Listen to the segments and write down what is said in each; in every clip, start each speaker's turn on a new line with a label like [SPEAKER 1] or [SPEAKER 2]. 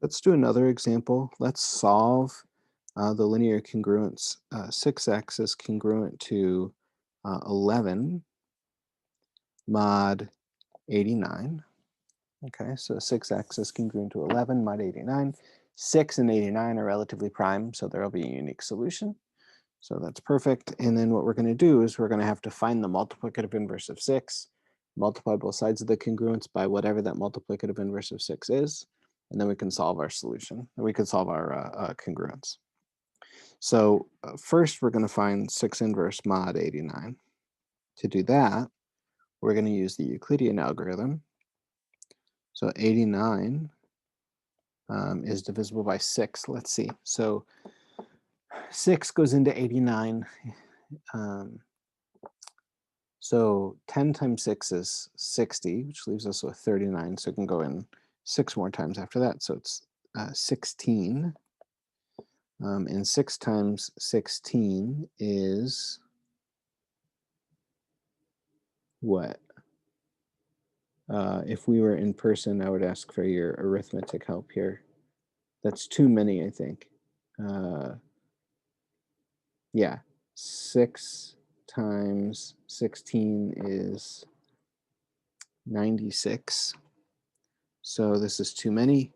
[SPEAKER 1] Let's do another example. Let's solve the linear congruence. 6x is congruent to 11 mod 89. Okay, so 6x is congruent to 11 mod 89. 6 and 89 are relatively prime, so there will be a unique solution. So that's perfect. And then what we're going to do is we're going to have to find the multiplicative inverse of 6, multiply both sides of the congruence by whatever that multiplicative inverse of 6 is, and then we can solve our solution. We can solve our congruence. So first we're going to find 6 inverse mod 89. To do that, we're going to use the Euclidean algorithm. So 89 is divisible by 6. Let's see. So 6 goes into 89. So 10 times 6 is 60, which leaves us with 39. So it can go in 6 more times after that. So it's 16. And 6 times 16 is what? If we were in person, I would ask for your arithmetic help here. That's too many, I think. Yeah, 6 times 16 is 96. So this is too many.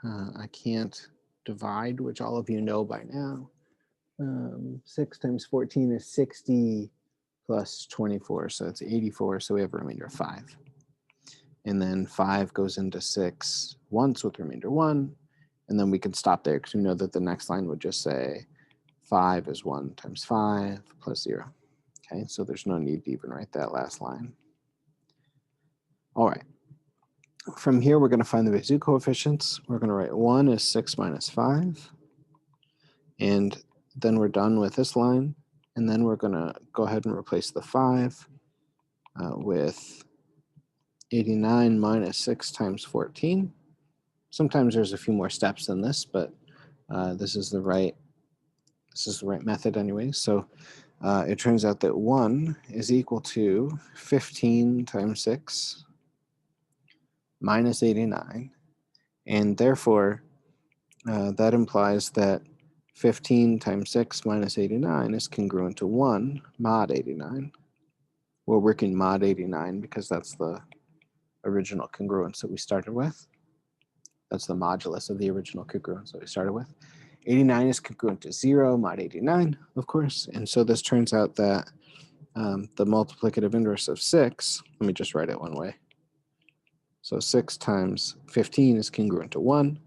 [SPEAKER 1] I can't divide, which all of you know by now. 6 times 14 is 60 plus 24, so it's 84. So we have a remainder of 5. And then 5 goes into 6 once with remainder 1. And then we can stop there because we know that the next line would just say 5 is 1 times 5 plus 0. Okay, so there's no need to even write that last line. All right. From here, we're going to find the Bézier coefficients. We're going to write 1 is 6 minus 5. And then we're done with this line. And then we're going to go ahead and replace the 5 with 89 minus 6 times 14. Sometimes there's a few more steps than this, but this is the right method anyway. So it turns out that 1 is equal to 15 times 6 minus 89. And therefore, that implies that 15 times 6 minus 89 is congruent to 1 mod 89. We're working mod 89 because that's the original congruence that we started with. That's the modulus of the original congruence that we started with. 89 is congruent to 0 mod 89, of course. And so this turns out that the multiplicative inverse of 6, let me just write it one way. So 6 times 15 is congruent to 1.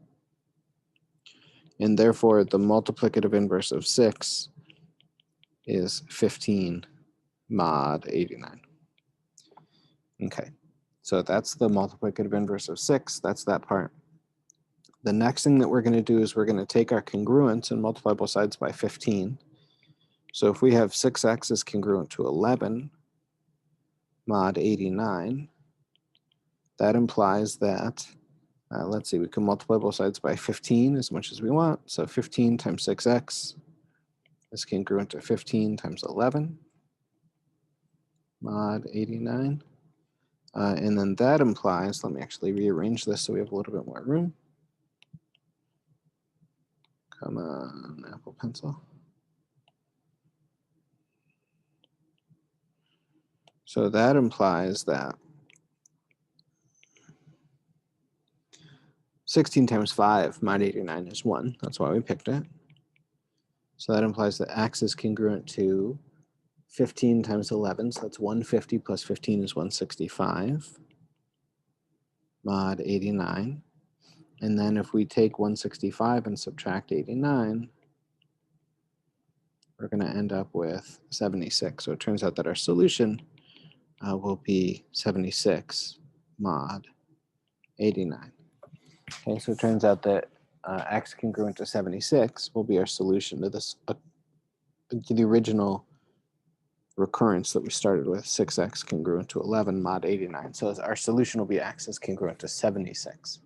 [SPEAKER 1] And therefore, the multiplicative inverse of 6 is 15 mod 89. Okay, so that's the multiplicative inverse of 6. That's that part. The next thing that we're going to do is we're going to take our congruence and multiply both sides by 15. So if we have 6x is congruent to 11 mod 89, that implies that, let's see, we can multiply both sides by 15 as much as we want. So 15 times 6x is congruent to 15 times 11 mod 89. And then that implies, let me actually rearrange this so we have a little bit more room. Come on, Apple Pencil. So that implies that 16 times 5 mod 89 is 1. That's why we picked it. So that implies that x is congruent to 15 times 11. So that's 150 plus 15 is 165 mod 89. And then if we take 165 and subtract 89, we're going to end up with 76. So it turns out that our solution will be 76 mod 89. Okay, so it turns out that x congruent to 76 will be our solution to this, the original recurrence that we started with, 6x congruent to 11 mod 89. So our solution will be x is congruent to 76.